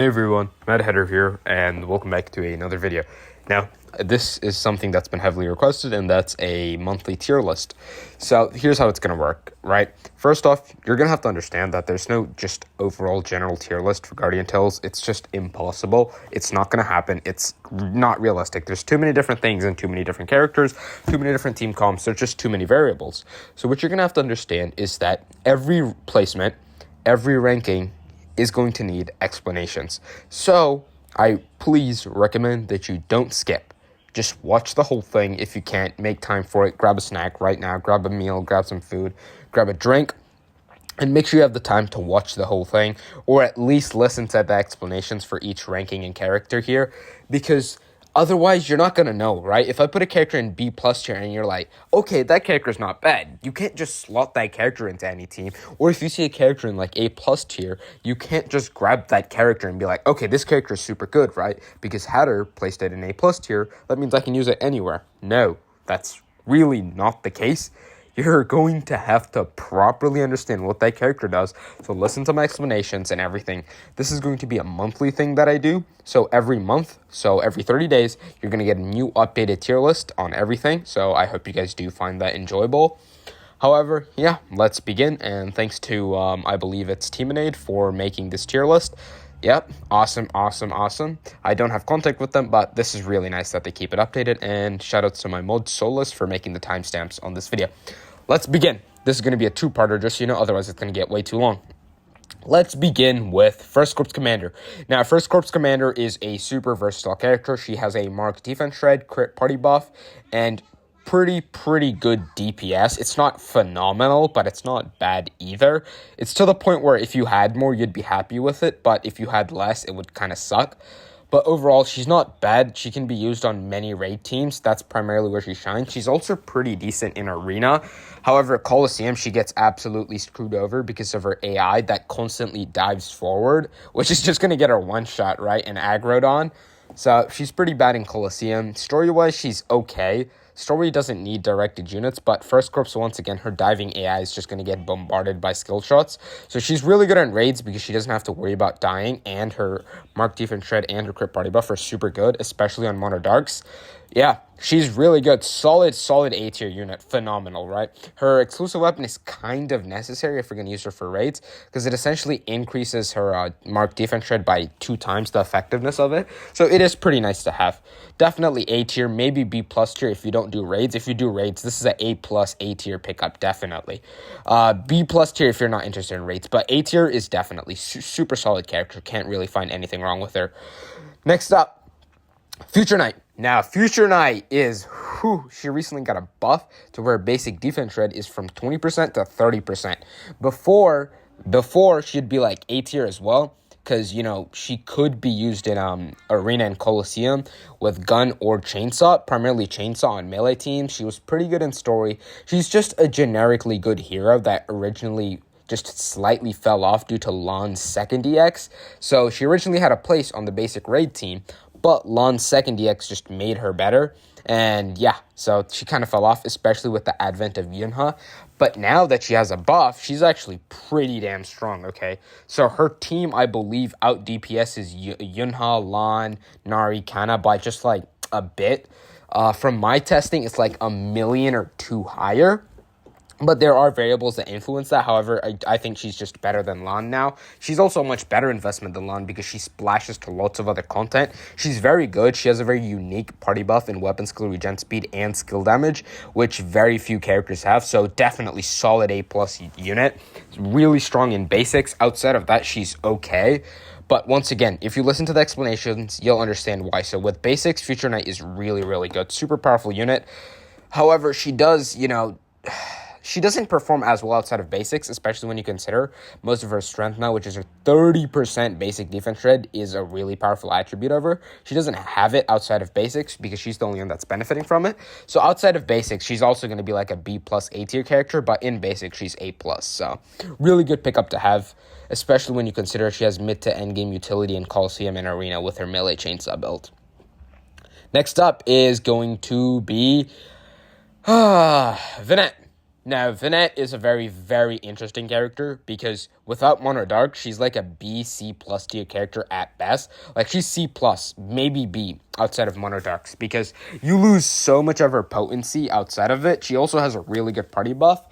Hey everyone, Matt Header here, and welcome back to another video. Now, this is something that's been heavily requested, and that's a monthly tier list. So, here's how it's going to work, right? First off, you're going to have to understand that there's no just overall general tier list for Guardian Tales. It's just impossible. It's not going to happen. It's not realistic. There's too many different things and too many different characters, too many different team comps. There's just too many variables. So, what you're going to have to understand is that every placement, every ranking is going to need explanations. So I please recommend that you don't skip. Just watch the whole thing. If you can't make time for it, grab a snack right now, grab a meal, grab some food, grab a drink, and make sure you have the time to watch the whole thing, or at least listen to the explanations for each ranking and character here, because otherwise, you're not going to know, right? If I put a character in B+ tier and you're like, okay, that character's not bad, you can't just slot that character into any team. Or if you see a character in like A+ tier, you can't just grab that character and be like, okay, this character is super good, right? Because Hatter placed it in A+ tier, that means I can use it anywhere. No, that's really not the case. You're going to have to properly understand what that character does. So listen to my explanations and everything. This is going to be a monthly thing that I do. So every month, so every 30 days, you're going to get a new updated tier list on everything. So I hope you guys do find that enjoyable. However, yeah, let's begin. And thanks to, I believe it's Teaminade for making this tier list. Yep, awesome. I don't have contact with them, but this is really nice that they keep it updated, and shoutouts to my mod Solus for making the timestamps on this video. Let's begin. This is going to be a two-parter, just so you know, otherwise it's going to get way too long. Let's begin with First Corps Commander. Now, First Corps Commander is a super versatile character. She has a marked defense shred, crit party buff, and pretty good DPS. It's not phenomenal, but it's not bad either. It's to the point where if you had more, you'd be happy with it, but if you had less, it would kind of suck. But overall, she's not bad. She can be used on many raid teams. That's primarily where she shines. She's also pretty decent in Erina. However, at Coliseum, she gets absolutely screwed over because of her AI that constantly dives forward, which is just going to get her one-shot, right, and aggroed on. So she's pretty bad in Coliseum. Story-wise, she's okay. Story doesn't need directed units, but First Corps, once again, her diving AI is just going to get bombarded by skill shots. So she's really good in raids because she doesn't have to worry about dying, and her marked defense shred and her crit party buff are super good, especially on Mono Darks. Yeah, she's really good. Solid A tier unit. Phenomenal, right? Her exclusive weapon is kind of necessary if we're going to use her for raids, because it essentially increases her marked defense shred by 2 times the effectiveness of it. So it is pretty nice to have. Definitely A tier, maybe B+ tier if you don't do raids. If you do raids, this is an A+ A tier pickup, definitely. B+ tier if you're not interested in raids, but A tier is definitely super solid character. Can't really find anything wrong with her. Next up, Future Knight. Now, Future Knight is, she recently got a buff to where basic defense shred is from 20% to 30%. Before she'd be like A tier as well, because, you know, she could be used in Erina and Coliseum with gun or chainsaw, primarily chainsaw on melee teams. She was pretty good in story. She's just a generically good hero that originally just slightly fell off due to Lahn's second DX. So she originally had a place on the basic raid team, but Lahn's second DX just made her better. And yeah, so she kind of fell off, especially with the advent of Yunha. But now that she has a buff, she's actually pretty damn strong, okay? So her team, I believe, out DPS's Yunha, Lahn, Nari, Kanna by just like a bit. From my testing, it's like 1 million or 2 higher. But there are variables that influence that. However, I think she's just better than Lahn now. She's also a much better investment than Lahn because she splashes to lots of other content. She's very good. She has a very unique party buff in weapon skill regen speed and skill damage, which very few characters have. So definitely solid A+ unit. Really strong in basics. Outside of that, she's okay. But once again, if you listen to the explanations, you'll understand why. So with basics, Future Knight is really good. Super powerful unit. However, she does, you know, she doesn't perform as well outside of basics, especially when you consider most of her strength now, which is her 30% basic defense shred, is a really powerful attribute of her. She doesn't have it outside of basics because she's the only one that's benefiting from it. So outside of basics, she's also going to be like a B+ A tier character, but in basics, she's A+. So really good pickup to have, especially when you consider she has mid to end game utility in Coliseum and Erina with her melee chainsaw build. Next up is going to be Vinette. Now, Vinette is a very, very interesting character because without Mono Dark, she's like a B, C plus tier character at best. Like, she's C plus, maybe B, outside of Mono Darks because you lose so much of her potency outside of it. She also has a really good party buff.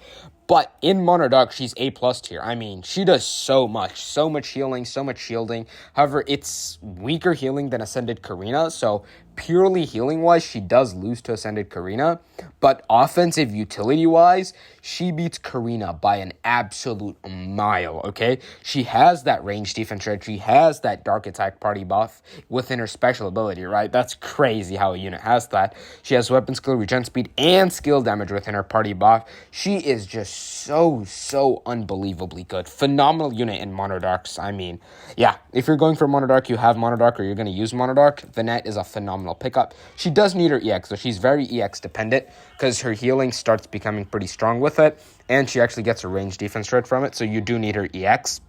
But in Mono Dark, she's A plus tier. I mean, she does so much healing, so much shielding. However, it's weaker healing than Ascended Karina, so purely healing-wise, she does lose to Ascended Karina. But offensive utility-wise, she beats Karina by an absolute mile, okay? She has that range defense shred. She has that dark attack party buff within her special ability, right? That's crazy how a unit has that. She has weapon skill, regen speed, and skill damage within her party buff. She is just so unbelievably good. Phenomenal unit in Mono Darks. I mean, yeah, if you're going for Mono Dark, you have Mono Dark, or you're going to use Mono Dark, Vinette is a phenomenal pickup. She does need her EX, so she's very EX dependent because her healing starts becoming pretty strong with it, and she actually gets a range defense shred from it, so you do need her EX.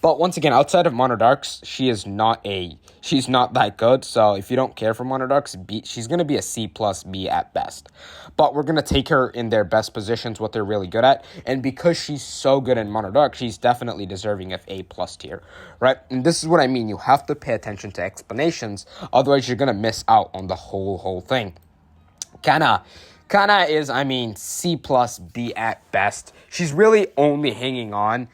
But once again, outside of Mono Darks, she's not that good. So if you don't care for Mono Darks, she's going to be a C plus B at best. But we're going to take her in their best positions, what they're really good at. And because she's so good in Mono Dark, she's definitely deserving of A plus tier, right? And this is what I mean. You have to pay attention to explanations. Otherwise, you're going to miss out on the whole thing. Kanna is, I mean, C plus B at best. She's really only hanging on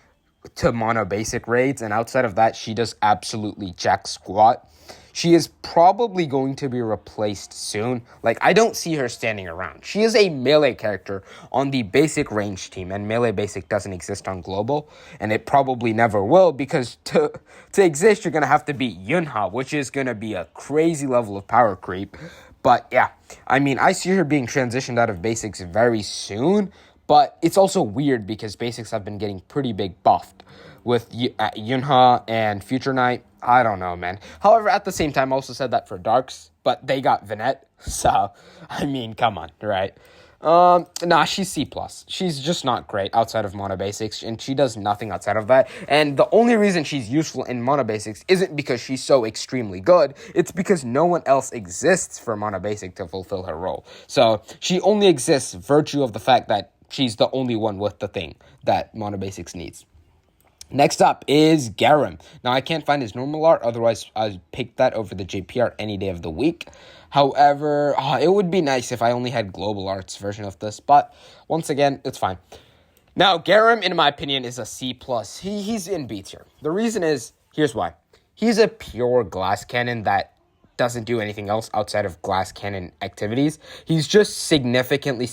to mono basic raids, and outside of that, she does absolutely jack squat. She is probably going to be replaced soon. Like, I don't see her standing around. She is a melee character on the basic range team, and melee basic doesn't exist on global, and it probably never will, because to exist, you're going to have to beat Yunha, which is going to be a crazy level of power creep. But yeah, I mean, I see her being transitioned out of basics very soon. But it's also weird because basics have been getting pretty big buffed with Yunha and Future Knight. I don't know, man. However, at the same time, I also said that for Darks, but they got Vinette. So, I mean, come on, right? Nah, she's C+. She's just not great outside of Mono Basics, and she does nothing outside of that. And the only reason she's useful in Mono Basics isn't because she's so extremely good. It's because no one else exists for Mono Basic to fulfill her role. So, she only exists virtue of the fact that she's the only one with the thing that Mono Basics needs. Next up is Garam. Now, I can't find his normal art, otherwise I'd pick that over the JP art any day of the week. However, it would be nice if I only had global arts version of this, but once again, it's fine. Now, Garam, in my opinion, is a C+. He's in B tier. The reason is, here's why. He's a pure glass cannon that doesn't do anything else outside of glass cannon activities. He's just significantly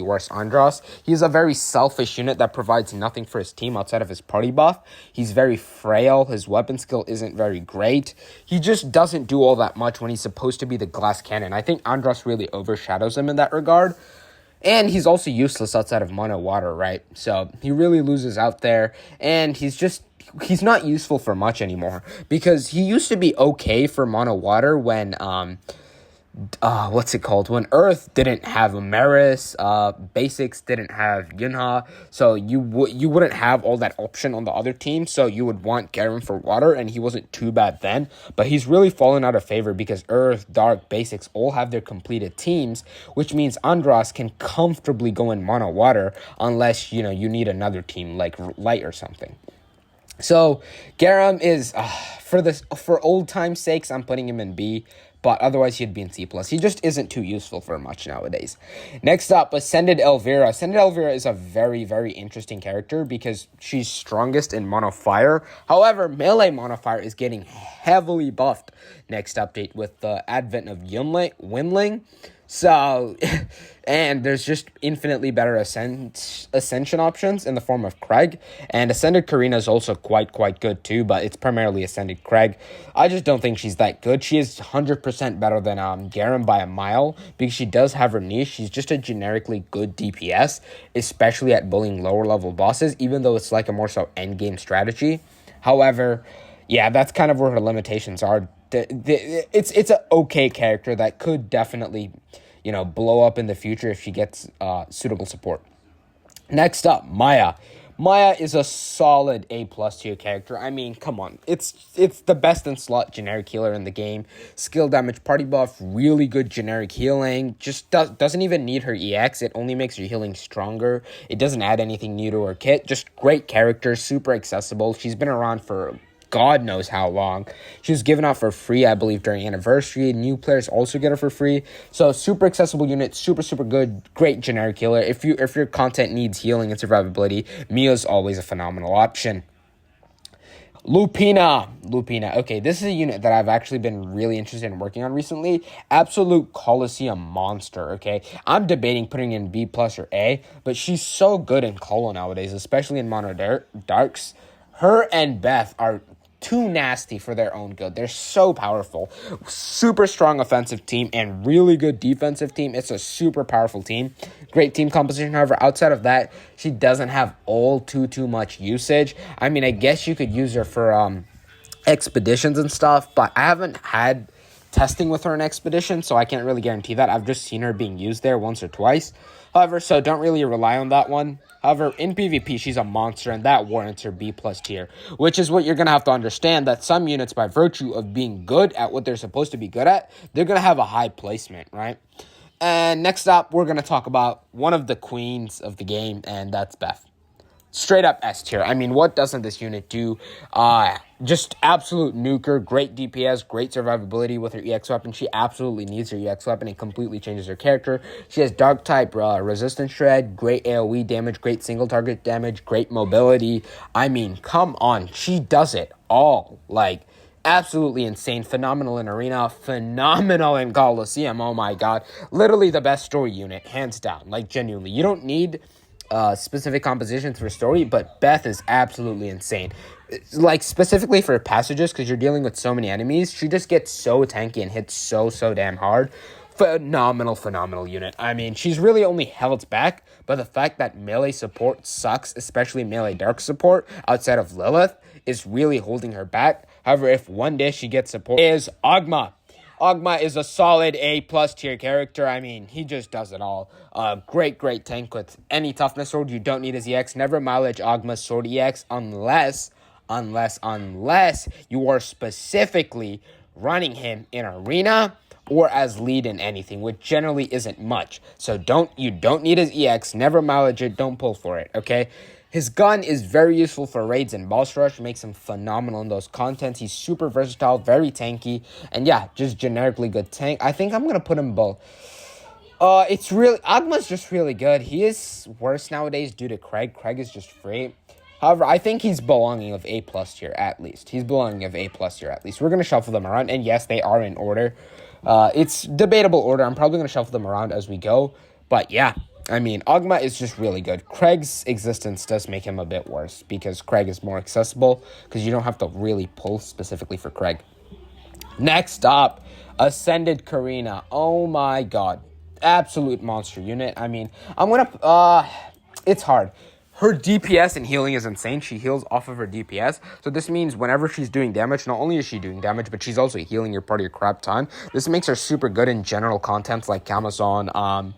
worse Andras. He's a very selfish unit that provides nothing for his team outside of his party buff. He's very frail. His weapon skill isn't very great. He just doesn't do all that much when he's supposed to be the glass cannon. I think Andras really overshadows him in that regard. And he's also useless outside of mono water, right? So he really loses out there, and he's not useful for much anymore, because he used to be okay for mono water when when Earth didn't have Amaris, Basics didn't have Yunha, so you wouldn't have all that option on the other team, so you would want Garam for water, and he wasn't too bad then, but he's really fallen out of favor because Earth, Dark, Basics all have their completed teams, which means Andras can comfortably go in mono water unless, you need another team like Light or something. So, Garam is, for old time's sakes, I'm putting him in B, but otherwise he'd be in C+. He just isn't too useful for much nowadays. Next up, Ascended Elvira. Ascended Elvira is a very, very interesting character because she's strongest in Mono Fire. However, melee Mono Fire is getting heavily buffed next update with the advent of Windling. So, and there's just infinitely better ascension options in the form of Craig, and Ascended Karina is also quite good too, but it's primarily Ascended Craig. I just don't think she's that good. She is 100% better than Garam by a mile, because she does have her niche. She's just a generically good DPS, especially at bullying lower level bosses, even though it's like a more so endgame strategy. However, yeah, that's kind of where her limitations are. It's an okay character that could definitely, blow up in the future if she gets suitable support. Next up, Maya. Maya is a solid A+ tier character. I mean, come on. It's the best in slot generic healer in the game. Skill damage, party buff, really good generic healing. Just doesn't even need her EX. It only makes her healing stronger. It doesn't add anything new to her kit. Just great character, super accessible. She's been around for God knows how long. She was given out for free, I believe, during Anniversary. New players also get her for free. So, super accessible unit, super good, great generic healer. If your content needs healing and survivability, Miya's always a phenomenal option. Lupina. Okay, this is a unit that I've actually been really interested in working on recently. Absolute Coliseum monster, okay? I'm debating putting in B+ or A, but she's so good in Colo nowadays, especially in Mono Darks. Her and Beth are too nasty for their own good. They're so powerful. Super strong offensive team and really good defensive team. It's a super powerful team. Great team composition. However, outside of that, she doesn't have all too much usage. I mean, I guess you could use her for expeditions and stuff, but I haven't had testing with her in expedition, so I can't really guarantee that. I've just seen her being used there once or twice. However, so don't really rely on that one. However, in PvP, she's a monster, and that warrants her B+ tier, which is what you're going to have to understand, that some units, by virtue of being good at what they're supposed to be good at, they're going to have a high placement, right? And next up, we're going to talk about one of the queens of the game, and that's Beth. Straight up S tier. I mean, what doesn't this unit do? Just absolute nuker, great DPS, great survivability with her EX weapon. She absolutely needs her EX weapon. It completely changes her character. She has dark type resistance shred, great AoE damage, great single target damage, great mobility. I mean, come on. She does it all. Like, absolutely insane. Phenomenal in Erina. Phenomenal in Coliseum. Oh my god. Literally the best story unit. Hands down. Like, genuinely. You don't need specific compositions for story, but Beth is absolutely insane. Like, specifically for passages, because you're dealing with so many enemies, she just gets so tanky and hits so damn hard. Phenomenal unit. I mean, she's really only held back by the fact that melee support sucks, especially melee dark support outside of Lilith, is really holding her back. However, if one day she gets support, is Oghma. Oghma is a solid A+ tier character. I mean, he just does it all. Great tank with any toughness sword. You don't need his EX. Never mileage Oghma's sword EX unless you are specifically running him in Erina or as lead in anything, which generally isn't much. So you don't need his EX. Never mileage it. Don't pull for it, okay? His gun is very useful for raids and boss rush, makes him phenomenal in those contents. He's super versatile, very tanky, and yeah, just generically good tank. I think I'm going to put him both. Oghma's just really good. He is worse nowadays due to Craig. Craig is just free. However, I think he's belonging of A+ tier at least. We're going to shuffle them around, and yes, they are in order. It's debatable order. I'm probably going to shuffle them around as we go, but yeah. I mean, Oghma is just really good. Craig's existence does make him a bit worse because Craig is more accessible because you don't have to really pull specifically for Craig. Next up, Ascended Karina. Oh my god. Absolute monster unit. I mean, it's hard. Her DPS and healing is insane. She heals off of her DPS. So this means whenever she's doing damage, not only is she doing damage, but she's also healing your party a crap ton. This makes her super good in general contents like Camazon,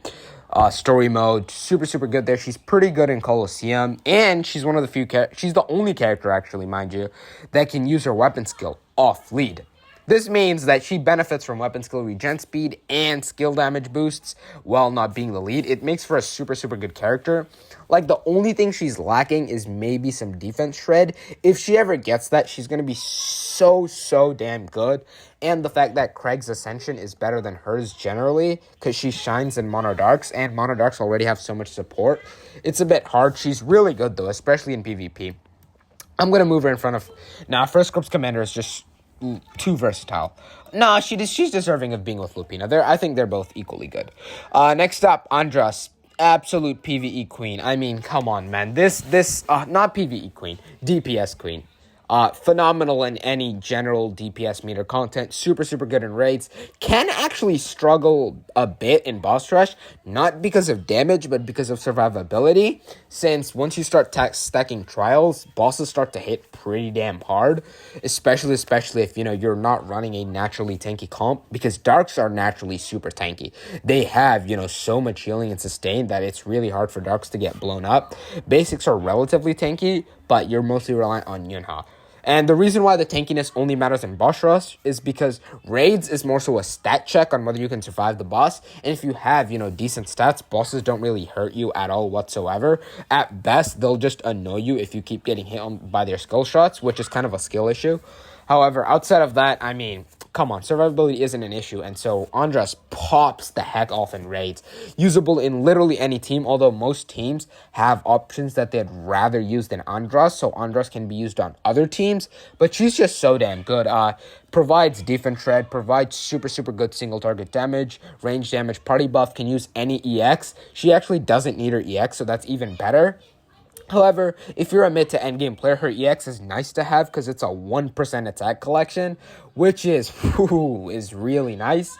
story mode. Super good there. She's pretty good in Coliseum, and she's one of the few she's the only character, actually, mind you, that can use her weapon skill off lead. This means that she benefits from weapon skill regen speed and skill damage boosts while not being the lead. It makes for a super good character. Like, the only thing she's lacking is maybe some defense shred. If she ever gets that, she's going to be so damn good. And the fact that Craig's Ascension is better than hers generally, because she shines in Mono Darks, and Mono Darks already have so much support. It's a bit hard. She's really good, though, especially in PvP. I'm going to move her in front of... First Corps Commander is just too versatile. She's deserving of being with Lupina. I think they're both equally good. Next up, Andras. Absolute PvE queen. I mean, come on, man. This not PvE queen, DPS queen. Phenomenal in any general DPS meter content. Super, super good in raids. Can actually struggle a bit in boss rush. Not because of damage, but because of survivability. Since once you start stacking trials, bosses start to hit pretty damn hard. Especially if, you're not running a naturally tanky comp. Because darks are naturally super tanky. They have, so much healing and sustain that it's really hard for darks to get blown up. Basics are relatively tanky, but you're mostly reliant on Yunha. And the reason why the tankiness only matters in boss rush is because raids is more so a stat check on whether you can survive the boss. And if you have, decent stats, bosses don't really hurt you at all whatsoever. At best, they'll just annoy you if you keep getting hit by their skill shots, which is kind of a skill issue. However, outside of that, come on, survivability isn't an issue, and so Andras pops the heck off in raids. Usable in literally any team, although most teams have options that they'd rather use than Andras, so Andras can be used on other teams, but she's just so damn good. Provides defense shred, provides super, super good single target damage, range damage, party buff, can use any EX. She actually doesn't need her EX, so that's even better. However, if you're a mid to end game player, her EX is nice to have because it's a 1% attack collection, which is really nice.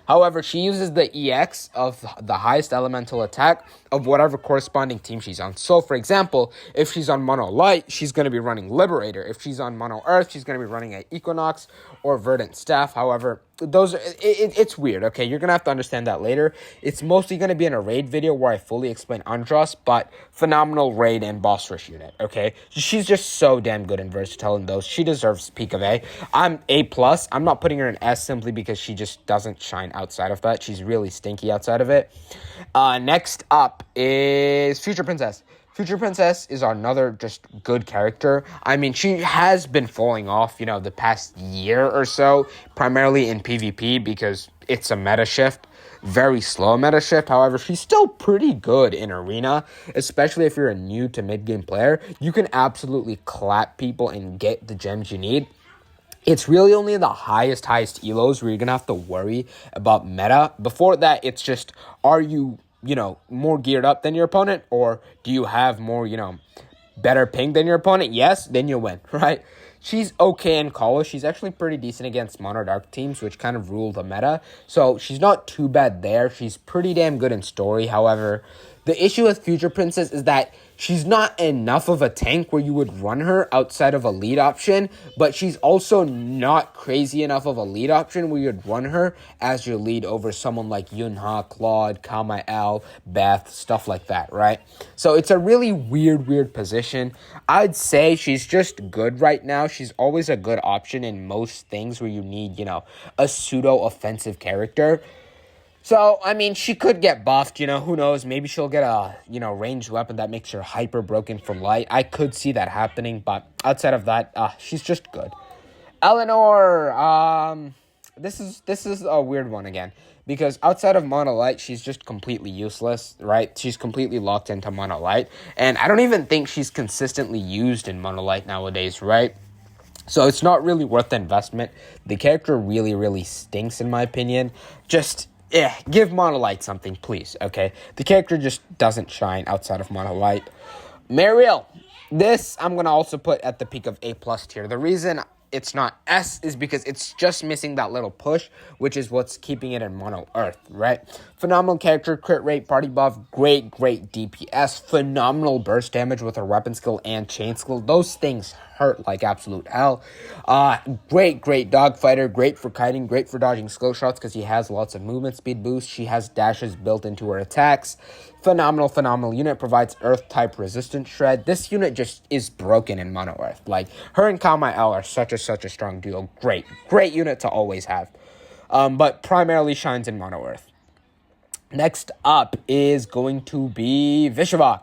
However, she uses the EX of the highest elemental attack of whatever corresponding team she's on. So, for example, if she's on Mono Light, she's going to be running Liberator. If she's on Mono Earth, she's going to be running an Equinox or Verdant Staff. However, it's weird, okay? You're going to have to understand that later. It's mostly going to be in a raid video where I fully explain Andras, but phenomenal raid and boss rush unit, okay? She's just so damn good and versatile in those. She deserves peak of A. I'm A+. I'm not putting her in S simply because she just doesn't shine outside of that. She's really stinky outside of it. Next up is Future Princess. Future Princess is another just good character. She has been falling off, the past year or so, primarily in PvP because it's a meta shift. Very slow meta shift. However, she's still pretty good in Erina, especially if you're a new to mid-game player. You can absolutely clap people and get the gems you need. It's really only in the highest elos where you're going to have to worry about meta. Before that, it's just, are you more geared up than your opponent, or do you have more, better ping than your opponent? Yes, then you win, right? She's okay in Call. She's actually pretty decent against Mono Dark teams, which kind of rule the meta. So she's not too bad there. She's pretty damn good in story. However, the issue with Future Princess is that she's not enough of a tank where you would run her outside of a lead option, but she's also not crazy enough of a lead option where you'd run her as your lead over someone like Yunha, Claude, Kamael, Beth, stuff like that, right? So it's a really weird position. I'd say she's just good right now. She's always a good option in most things where you need, a pseudo-offensive character. So, she could get buffed, who knows, maybe she'll get a, ranged weapon that makes her hyper broken from light. I could see that happening, but outside of that, she's just good. Eleanor, this is a weird one again, because outside of Mono Light, she's just completely useless, right? She's completely locked into Mono Light, and I don't even think she's consistently used in Mono Light nowadays, right? So it's not really worth the investment. The character really stinks, in my opinion. Just give Mono Light something, please, okay? The character just doesn't shine outside of Mono Light. Mayreel. This I'm going to also put at the peak of A+ tier. The reason it's not S is because it's just missing that little push, which is what's keeping it in Mono Earth, right? Phenomenal character, crit rate, party buff, great DPS, phenomenal burst damage with her weapon skill and chain skill. Those things hurt like absolute hell. Great dogfighter, great for kiting, great for dodging skill shots because she has lots of movement speed boost. She has dashes built into her attacks. Phenomenal unit, provides earth type resistance shred. This unit just is broken in Mono Earth. Like, her and Kamael are such a strong duo. Great unit to always have. But primarily shines in Mono Earth. Next up is going to be Vishuvac.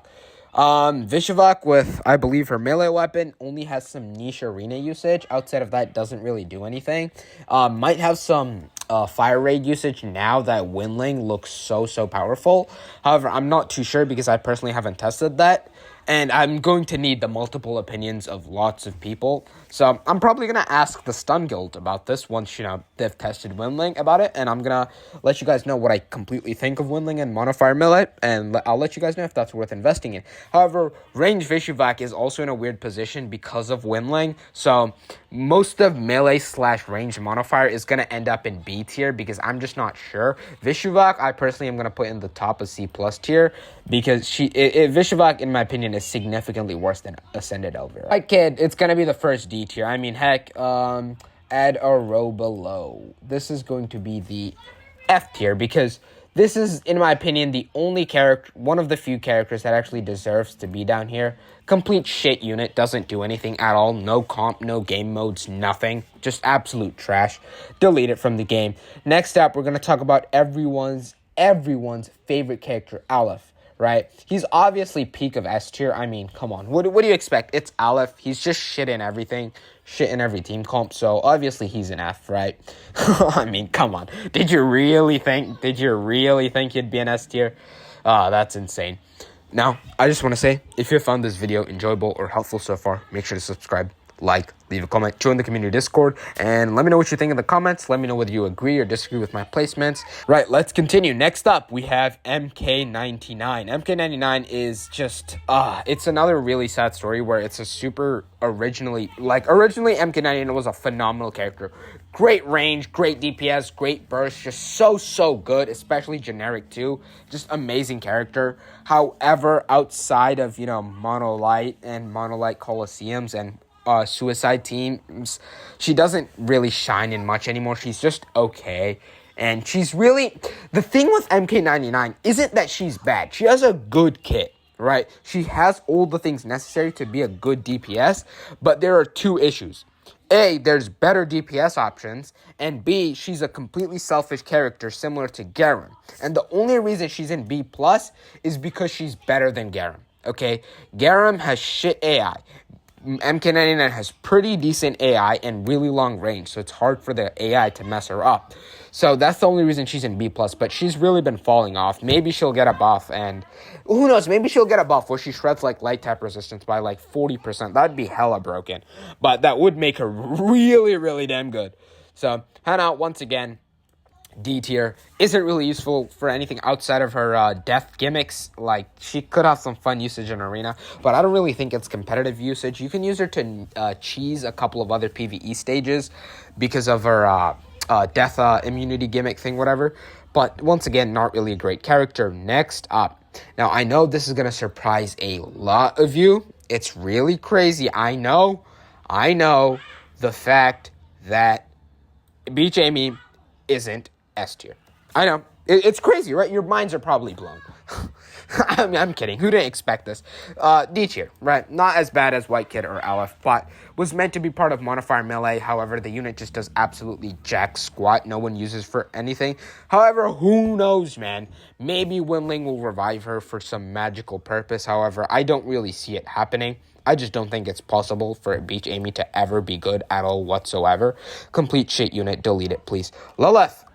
Vishuvac with, I believe, her melee weapon only has some niche arena usage. Outside of that, doesn't really do anything. Might have some fire raid usage now that Windling looks so powerful. However, I'm not too sure because I personally haven't tested that. and I'm going to need the multiple opinions of lots of people. So I'm probably going to ask the Stun Guild about this once, they've tested Windling about it, and I'm going to let you guys know what I completely think of Windling and Modifier Melee, and I'll let you guys know if that's worth investing in. However, Range Vishuvac is also in a weird position because of Windling, so most of Melee / Range Modifier is going to end up in B tier because I'm just not sure. Vishuvac, I personally am going to put in the top of C+ tier because Vishuvac, in my opinion, is significantly worse than Ascended Elvira. Right, kid, it's going to be the first D tier. I mean, heck, add a row below. This is going to be the F tier because this is, in my opinion, the only character, one of the few characters that actually deserves to be down here. Complete shit unit, doesn't do anything at all. No comp, no game modes, nothing. Just absolute trash. Delete it from the game. Next up, we're going to talk about everyone's favorite character, Alef. Right? He's obviously peak of S tier. I mean, come on. What do you expect? It's Alef. He's just shit in everything. Shit in every team comp. So, obviously, he's an F, right? I mean, come on. Did you really think he'd be an S tier? That's insane. Now, I just want to say, if you found this video enjoyable or helpful so far, make sure to subscribe, like, leave a comment, join the community Discord, and let me know what you think in the comments. Let me know whether you agree or disagree with my placements. Right, let's continue. Next up, we have MK99. MK99 is just, it's another really sad story where it's a super originally MK99 was a phenomenal character. Great range, great DPS, great burst, just so good, especially generic too. Just amazing character. However, outside of, Monolith and Monolith Colosseums and suicide teams, she doesn't really shine in much anymore. She's just okay. And she's really, the thing with MK99 isn't that she's bad. She has a good kit, right? She has all the things necessary to be a good DPS, but there are two issues. A, there's better DPS options, and B, she's a completely selfish character similar to Garam. And the only reason she's in B+ is because she's better than Garam, okay? Garam has shit AI. MK99 has pretty decent AI and really long range, so it's hard for the AI to mess her up. So that's the only reason she's in B+, but she's really been falling off. Maybe she'll get a buff, and who knows, maybe she'll get a buff where she shreds like light tap resistance by like 40%. That'd be hella broken, but that would make her really damn good. So Hana, once again, D tier, isn't really useful for anything outside of her death gimmicks. Like, she could have some fun usage in Erina, but I don't really think it's competitive usage. You can use her to cheese a couple of other PvE stages because of her death immunity gimmick thing, whatever. But once again, not really a great character. Next up, now I know this is going to surprise a lot of you. It's really crazy. I know the fact that Beach Amy isn't S tier. I know. It's crazy, right? Your minds are probably blown. I'm kidding. Who didn't expect this? D tier, right? Not as bad as White Kid or Alef, but was meant to be part of Modifier Melee. However, the unit just does absolutely jack squat. No one uses for anything. However, who knows, man? Maybe Windling will revive her for some magical purpose. However, I don't really see it happening. I just don't think it's possible for Beach Amy to ever be good at all whatsoever. Complete shit unit. Delete it, please. Lilith.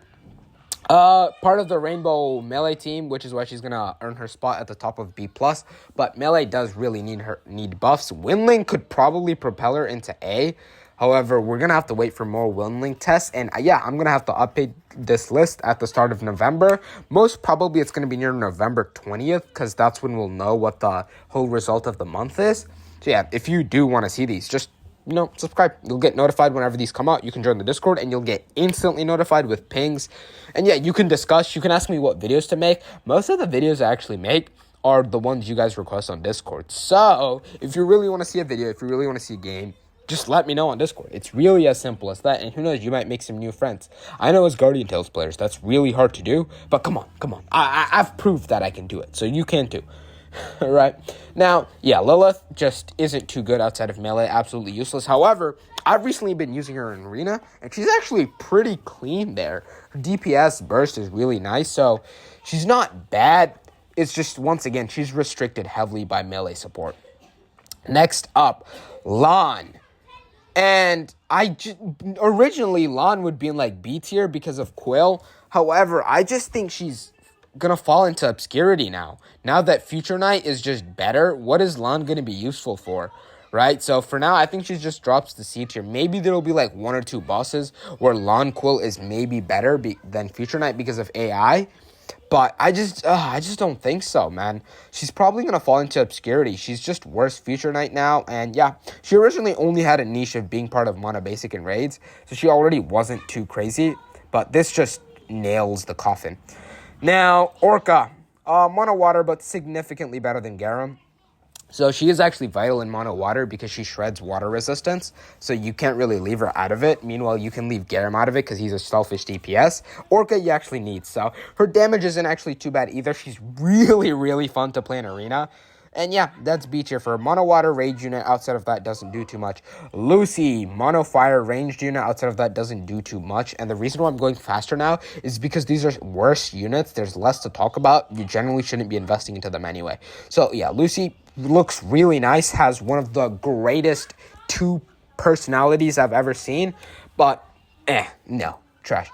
Part of the Rainbow Melee team, which is why she's gonna earn her spot at the top of B+, but Melee does really need buffs. Windling could probably propel her into A. However, we're gonna have to wait for more Windling tests, and yeah, I'm gonna have to update this list at the start of November. Most probably it's gonna be near November 20th, because that's when we'll know what the whole result of the month is. So yeah, if you do want to see these, just subscribe. You'll get notified whenever these come out. You can join the Discord, and you'll get instantly notified with pings. And yeah, you can discuss. You can ask me what videos to make. Most of the videos I actually make are the ones you guys request on Discord. So if you really want to see a video, if you really want to see a game, just let me know on Discord. It's really as simple as that. And who knows, you might make some new friends. I know as Guardian Tales players, that's really hard to do. But come on. I've proved that I can do it. So you can too. Right now, yeah, Lilith just isn't too good outside of Melee, absolutely useless. However, I've recently been using her in Erina, and she's actually pretty clean there. Her DPS burst is really nice, so she's not bad. It's just, once again, she's restricted heavily by Melee support. Next up, Lahn. And originally, Lahn would be in like B tier because of Quill. However, I just think she's gonna fall into obscurity now. Now that Future Knight is just better, what is Lahn gonna be useful for? Right? So for now, I think she just drops the C tier. Maybe there'll be like 1 or 2 bosses where Lahn Quill is maybe better than Future Knight because of AI. But I just don't think so, man. She's probably going to fall into obscurity. She's just worse Future Knight now. And yeah, she originally only had a niche of being part of Mono Basic and Raids. So she already wasn't too crazy. But this just nails the coffin. Now, Orca. Mono Water, but significantly better than Garam. So she is actually vital in Mono Water because she shreds water resistance. So you can't really leave her out of it. Meanwhile, you can leave Garam out of it because he's a selfish DPS. Orca you actually need. So her damage isn't actually too bad either. She's really, really fun to play in Erina. And yeah, that's B tier for Mono Water rage unit. Outside of that, doesn't do too much. Lucy, Mono Fire ranged unit. Outside of that, doesn't do too much. And the reason why I'm going faster now is because these are worse units. There's less to talk about. You generally shouldn't be investing into them anyway. So yeah, Lucy looks really nice. Has one of the greatest 2 personalities I've ever seen. But no, trash.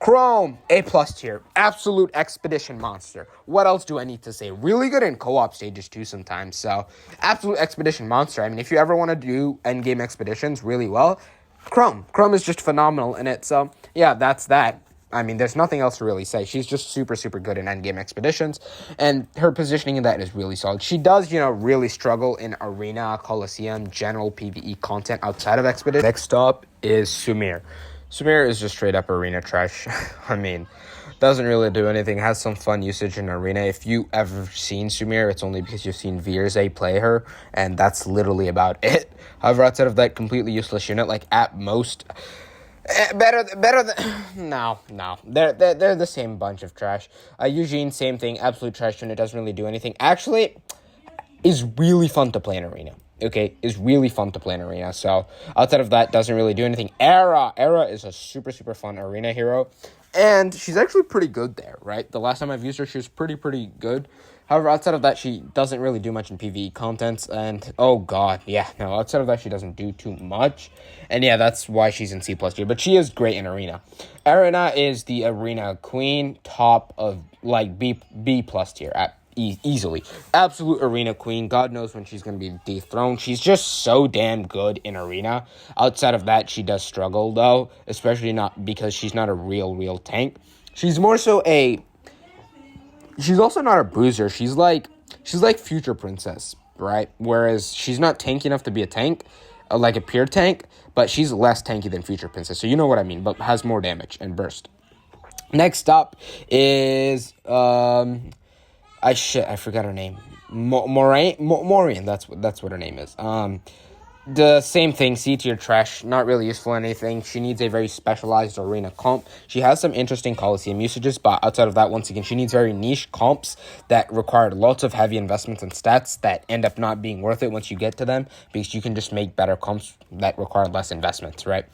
Chrom, A+ tier, absolute expedition monster. What else do I need to say? Really good in co-op stages too sometimes, so absolute expedition monster. I mean, if you ever want to do endgame expeditions really well, Chrom is just phenomenal in it, so yeah, that's that. I mean, there's nothing else to really say. She's just super, super good in endgame expeditions, and her positioning in that is really solid. She does, really struggle in Arena, Coliseum, general PvE content outside of expedition. Next up is Sumire. Sumire is just straight up Arena trash. I mean, doesn't really do anything. Has some fun usage in Arena. If you ever seen Sumire, it's only because you've seen Werebeasts play her, and that's literally about it. However, outside of that, completely useless unit. Like at most, better than no. They're the same bunch of trash. Eugene, same thing. Absolute trash unit. Doesn't really do anything. Actually, is really fun to play in Arena. Okay, is really fun to play in Arena. So, outside of that, doesn't really do anything. Ara is a super, super fun Arena hero. And she's actually pretty good there, right? The last time I've used her, she was pretty good. However, outside of that, she doesn't really do much in PvE contents. And, oh god, yeah, no, outside of that, she doesn't do too much. And yeah, that's why she's in C+ tier. But she is great in Arena. Erina is the Arena queen, top of, like, B+ tier at easily. Absolute Arena queen. God knows when she's going to be dethroned. She's just so damn good in Arena. Outside of that, she does struggle, though. Especially not because she's not a real tank. She's more so she's also not a bruiser. She's like Future Princess, right? Whereas she's not tanky enough to be a tank, like a pure tank, but she's less tanky than Future Princess. So you know what I mean, but has more damage and burst. Next up is I forgot her name. Maureen, that's what her name is. The same thing, C tier trash, not really useful in anything. She needs a very specialized Arena comp. She has some interesting Coliseum usages, but outside of that, once again, she needs very niche comps that require lots of heavy investments and stats that end up not being worth it once you get to them, because you can just make better comps that require less investments, right?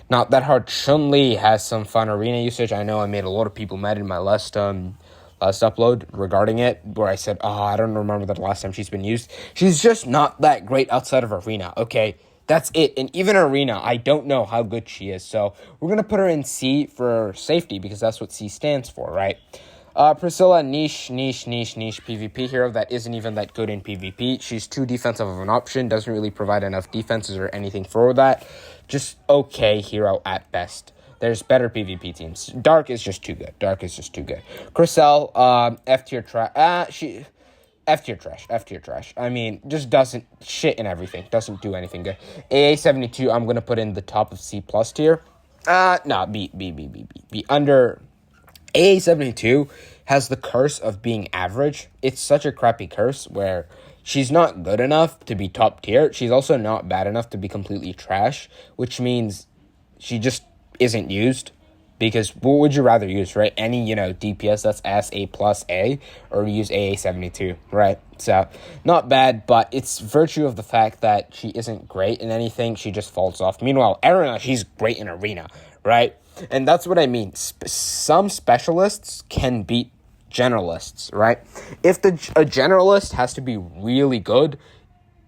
Not that hard. Chun-Li has some fun Arena usage. I know I made a lot of people mad in my last upload regarding it, where I said, I don't remember the last time she's been used. She's just not that great outside of Arena, okay? That's it. And even Arena, I don't know how good she is. So we're going to put her in C for safety, because that's what C stands for, right? Priscilla, niche PvP hero that isn't even that good in PvP. She's too defensive of an option, doesn't really provide enough defenses or anything for that. Just okay hero at best. There's better PvP teams. Dark is just too good. Crosselle, F tier trash. F tier trash. I mean, just doesn't shit in everything. Doesn't do anything good. AA72, I'm gonna put in the top of C+ tier. B. Under AA72 has the curse of being average. It's such a crappy curse where she's not good enough to be top tier. She's also not bad enough to be completely trash, which means she just isn't used, because what would you rather use, right? Any, DPS that's S, A+, A, or use AA72, right? So, not bad, but it's virtue of the fact that she isn't great in anything, she just falls off. Meanwhile, Erina, she's great in Arena, right? And that's what I mean. Some specialists can beat generalists, right? If a generalist has to be really good,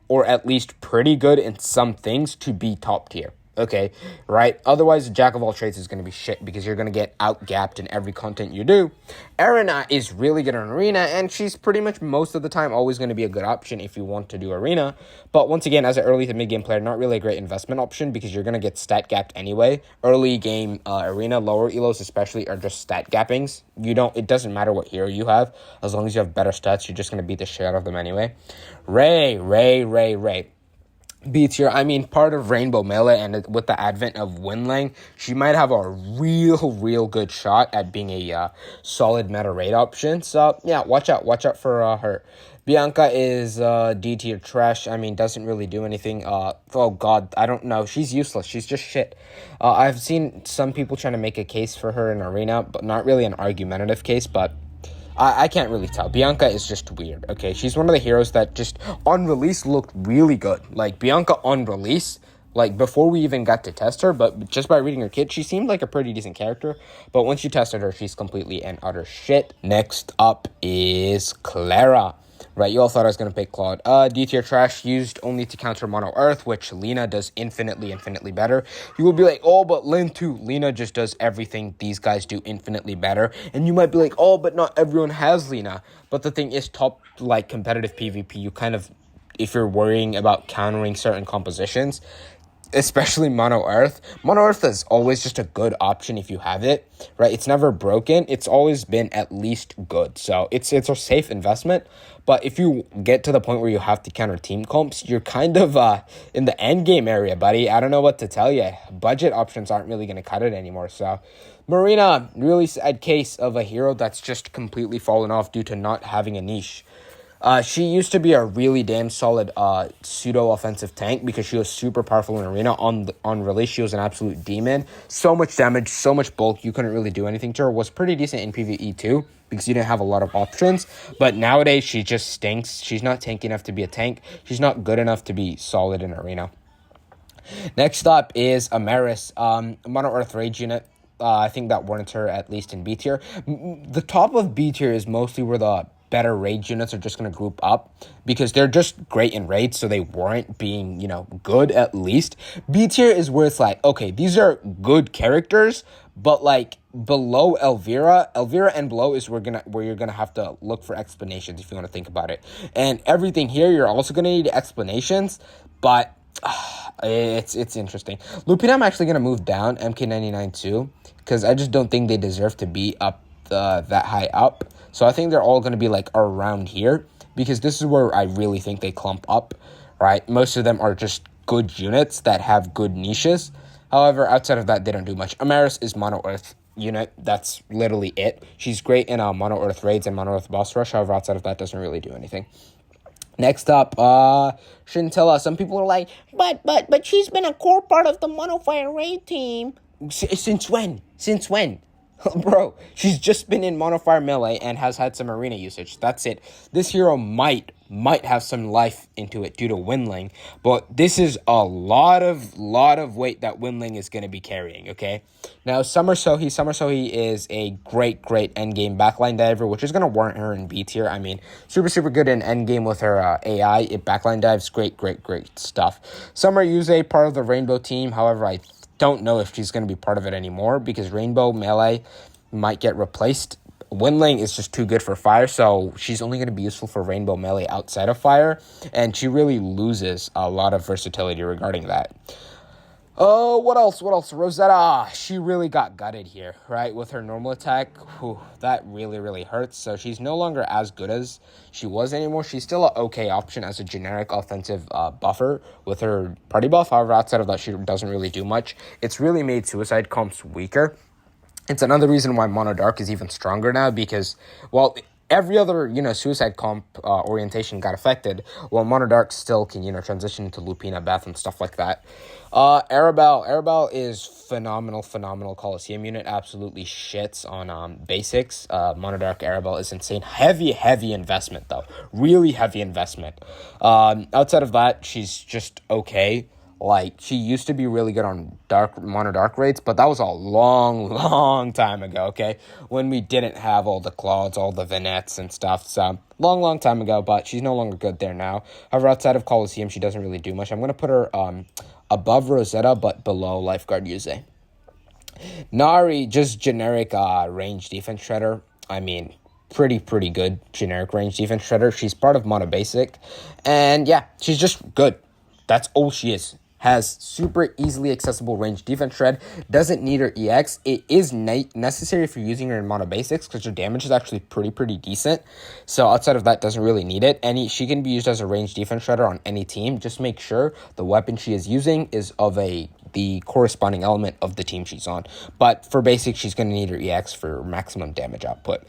or at least pretty good in some things to be top tier. okay, right? Otherwise, Jack of all trades is going to be shit because you're going to get out-gapped in every content you do. Erina is really good on Erina, and she's pretty much most of the time always going to be a good option if you want to do Erina. But once again, as an early to mid-game player, not really a great investment option because you're going to get stat-gapped anyway. Early game Erina, lower elos especially, are just stat-gappings. It doesn't matter what hero you have. As long as you have better stats, you're just going to beat the shit out of them anyway. Rey. B tier, I mean, part of Rainbow Melee, and with the advent of Winling, she might have a real good shot at being a solid meta raid option. So, yeah, watch out for her. Bianca is D tier trash. I mean, doesn't really do anything. Oh god, I don't know. She's useless. She's just shit. I've seen some people trying to make a case for her in Arena, but not really an argumentative case, but I can't really tell. Bianca is just weird, okay? She's one of the heroes that just, on release, looked really good. Like, Bianca on release, like, before we even got to test her, but just by reading her kit, she seemed like a pretty decent character. But once you tested her, she's completely and utter shit. Next up is Clara. Right, you all thought I was going to pick Claude. D-tier trash, used only to counter Mono Earth, which Lina does infinitely better. You will be like, oh, but Lin too. Lina just does everything these guys do infinitely better. And you might be like, oh, but not everyone has Lina. But the thing is, top, like, competitive PvP, you kind of, if you're worrying about countering certain compositions, especially Mono Earth is always just a good option if you have it, right? It's never broken. It's always been at least good. So it's a safe investment. But if you get to the point where you have to counter team comps, you're kind of in the end game area, buddy. I don't know what to tell you. Budget options aren't really going to cut it anymore. So Marina, really sad case of a hero that's just completely fallen off due to not having a niche. She used to be a really damn solid pseudo-offensive tank because she was super powerful in Arena. On release, she was an absolute demon. So much damage, so much bulk, you couldn't really do anything to her. Was pretty decent in PvE too because you didn't have a lot of options. But nowadays, she just stinks. She's not tanky enough to be a tank. She's not good enough to be solid in Arena. Next up is Amaris, Mono Earth Rage unit. I think that warrants her at least in B tier. The top of B tier is mostly where the better raid units are just going to group up because they're just great in raids, so they warrant being, good at least. B tier is where it's like, okay, these are good characters, but like below Elvira and below is where you're gonna have to look for explanations if you want to think about it. And everything here, you're also gonna need explanations, but it's interesting. Lupina, I'm actually gonna move down MK99 too because I just don't think they deserve to be up that high up. So I think they're all going to be like around here because this is where I really think they clump up, right? Most of them are just good units that have good niches. However, outside of that, they don't do much. Amaris is Mono Earth unit. That's literally it. She's great in Mono Earth raids and Mono Earth boss rush. However, outside of that, doesn't really do anything. Next up, Shintilla. Some people are like, but she's been a core part of the Mono Fire raid team. Since when? Bro, she's just been in Monofire Melee and has had some arena usage. That's it. This hero might have some life into it due to Winling, but this is a lot of weight that Winling is going to be carrying, okay? Now, Summer Sohi is a great endgame backline diver, which is going to warrant her in B tier. I mean, super good in endgame with her AI. It backline dives, great stuff. Summer Yuze, part of the Rainbow team. However, I don't know if she's going to be part of it anymore because Rainbow Melee might get replaced. Winling is just too good for Fire, so she's only going to be useful for Rainbow Melee outside of Fire, and she really loses a lot of versatility regarding that. Oh, what else? Rosetta, she really got gutted here, right? With her normal attack, that really hurts. So she's no longer as good as she was anymore. She's still an okay option as a generic offensive buffer with her party buff. However, outside of that, she doesn't really do much. It's really made suicide comps weaker. It's another reason why Mono Dark is even stronger now because, well, every other, suicide comp orientation got affected, while Mono Dark still can, transition into Lupina, Beth, and stuff like that. Arabelle is phenomenal Coliseum unit, absolutely shits on basics. Mono Dark Arabelle is insane. Heavy investment, though. Really heavy investment. Outside of that, she's just okay. Like, she used to be really good on Mono Dark raids, but that was a long time ago, okay? When we didn't have all the Claudes, all the Vinettes and stuff, so long time ago, but she's no longer good there now. However, outside of Coliseum, she doesn't really do much. I'm going to put her above Rosetta but below Lifeguard Yuze. Nari, just generic range defense shredder. I mean, pretty good generic range defense shredder. She's part of Mono Basic, and yeah, she's just good. That's all she is. Has super easily accessible range defense shred, doesn't need her EX. It is necessary if you're using her in Mono Basics because her damage is actually pretty decent. So outside of that, doesn't really need it. She can be used as a range defense shredder on any team. Just make sure the weapon she is using is of the corresponding element of the team she's on. But for basic, she's going to need her EX for maximum damage output.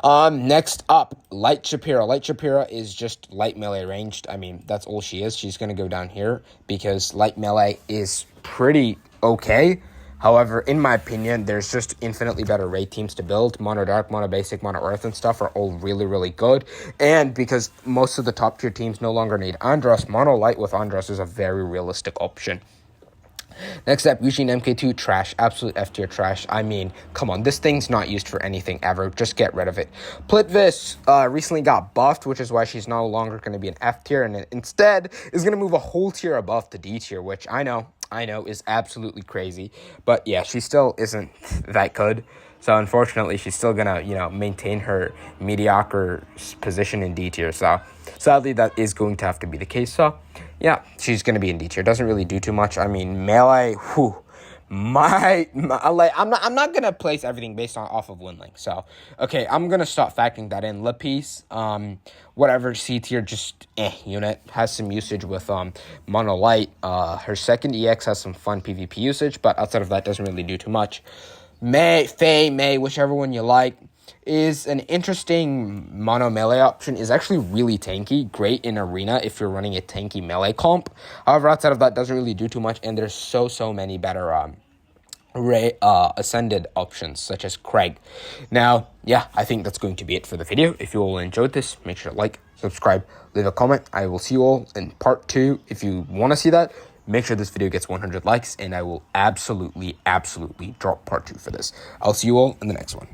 Next up, Light Shapira. Light Shapira is just light melee ranged. I mean, that's all she is. She's going to go down here because light melee is pretty okay. However, in my opinion, there's just infinitely better raid teams to build. Mono Dark, Mono Basic, Mono Earth and stuff are all really good. And because most of the top tier teams no longer need Andras, Mono Light with Andras is a very realistic option. Next up, Eugene MK2, trash, absolute F tier trash. I mean, come on, this thing's not used for anything ever. Just get rid of it. Plitvis recently got buffed, which is why she's no longer going to be an F tier, and instead is going to move a whole tier above to D tier, which I know is absolutely crazy. But yeah, she still isn't that good. So unfortunately, she's still going to, maintain her mediocre position in D tier. So sadly, that is going to have to be the case. So yeah, she's going to be in D tier. Doesn't really do too much. I mean, melee, I'm not going to place everything based off of win link. So, okay, I'm going to start factoring that in. Lapis, whatever, C tier, just unit. Has some usage with Mono Light. Her second EX has some fun PvP usage, but outside of that, doesn't really do too much. May, whichever one you like, is an interesting mono melee option. Is actually really tanky, great in Erina if you're running a tanky melee comp. However, outside of that, doesn't really do too much, and there's so many better ascended options such as Craig. Now, yeah, I think that's going to be it for the video. If you all enjoyed this, make sure to like, subscribe, leave a comment. I will see you all in part 2 if you want to see that. Make sure this video gets 100 likes, and I will absolutely drop part 2 for this. I'll see you all in the next one.